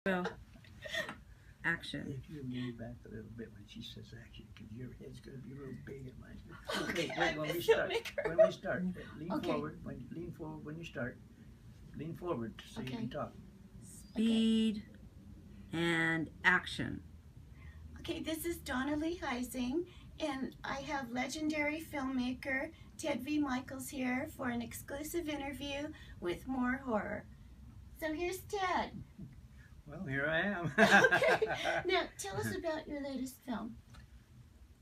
Well, action. If you lean back a little bit when she says action, because your head's going to be real big and mine. Okay, Wait, I'm when the we start. filmmaker. When we start, lean Okay. forward. Lean forward when you start. Lean forward so you Okay. can talk. Speed and action. Okay, this is Donna Lee Heising, and I have legendary filmmaker Ted V. Mikels here for an exclusive interview with More Horror. So here's Ted. Well, here I am. Okay, now tell us about your latest film.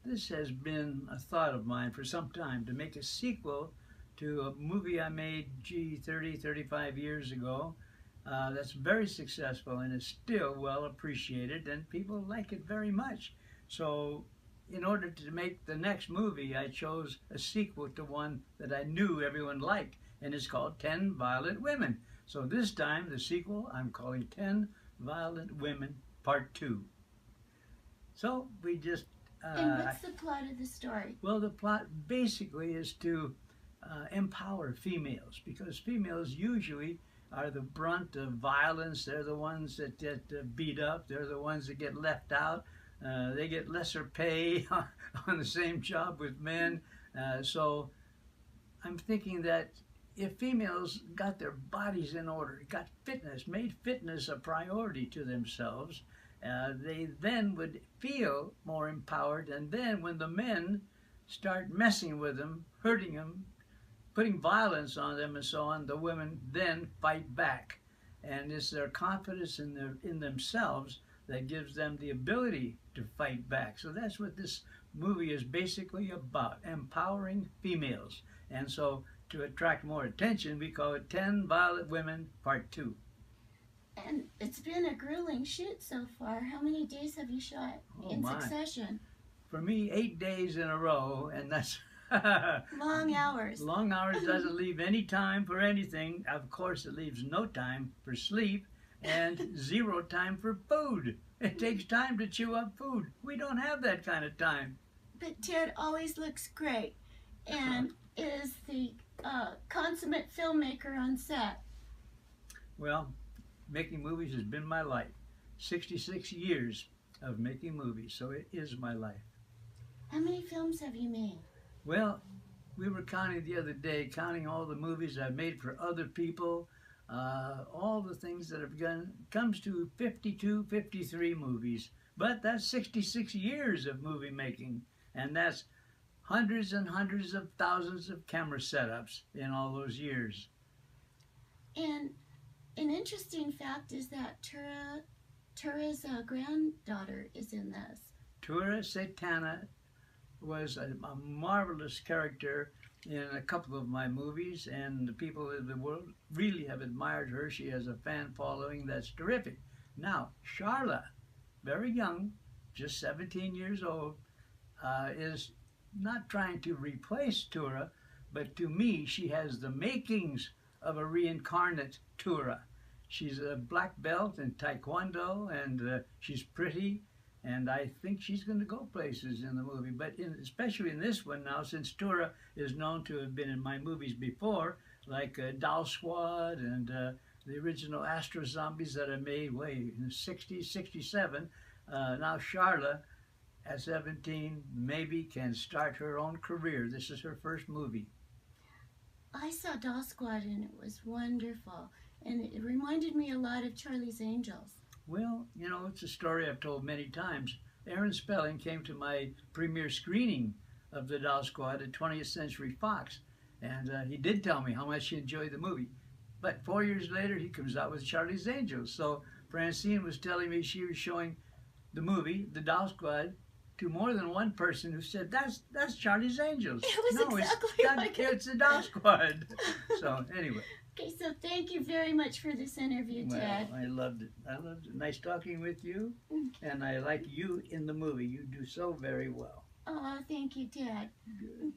This has been a thought of mine for some time, to make a sequel to a movie I made, 30, 35 years ago. That's very successful and is still well appreciated, and people like it very much. So in order to make the next movie, I chose a sequel to one that I knew everyone liked, and it's called 10 Violent Women. So this time, the sequel, I'm calling 10 Violent Women Part 2. So we just... And what's the plot of the story? Well, the plot basically is to empower females, because females usually are the brunt of violence. They're the ones that get beat up. They're the ones that get left out. They get lesser pay on the same job with men. So I'm thinking that if females got their bodies in order, got fitness, made fitness a priority to themselves, they then would feel more empowered. And then when the men start messing with them, hurting them, putting violence on them and so on, the women then fight back. And it's their confidence in themselves that gives them the ability to fight back. So that's what this movie is basically about, empowering females. And so to attract more attention, we call it 10 Violent Women Part 2. And it's been a grueling shoot so far. How many days have you shot in succession? For me, 8 days in a row, and that's... Long hours. Long hours doesn't leave any time for anything. Of course, it leaves no time for sleep and 0 time for food. It takes time to chew up food. We don't have that kind of time. But Ted always looks great and is the consummate filmmaker on set. Well, making movies has been my life. 66 years of making movies, so it is my life. How many films have you made? Well, we were counting the other day, counting all the movies I've made for other people, all the things that have done, comes to 52, 53 movies. But that's 66 years of movie making, and that's hundreds and hundreds of thousands of camera setups in all those years. And an interesting fact is that Tura's granddaughter is in this. Tura Satana was a marvelous character in a couple of my movies, and the people of the world really have admired her. She has a fan following that's terrific. Now, Charla, very young, just 17 years old, is not trying to replace Tura, but to me, she has the makings of a reincarnate Tura. She's a black belt in Taekwondo, and she's pretty. And I think she's going to go places in the movie. But especially in this one now, since Tura is known to have been in my movies before, like Doll Squad and the original Astro Zombies that I made way in the 60s, 67. Now Charla, at 17, maybe can start her own career. This is her first movie. I saw Doll Squad and it was wonderful. And it reminded me a lot of Charlie's Angels. Well, you know, it's a story I've told many times. Aaron Spelling came to my premiere screening of the Doll Squad at 20th Century Fox, and he did tell me how much he enjoyed the movie. But 4 years later, he comes out with Charlie's Angels. So Francine was telling me she was showing the movie, the Doll Squad, to more than one person who said, that's Charlie's Angels. It was exactly like it. It's the Doll Squad. So anyway. Okay, so thank you very much for this interview, Ted. Well, I loved it. I loved it. Nice talking with you. And I like you in the movie. You do so very well. Oh, thank you, Ted. Good.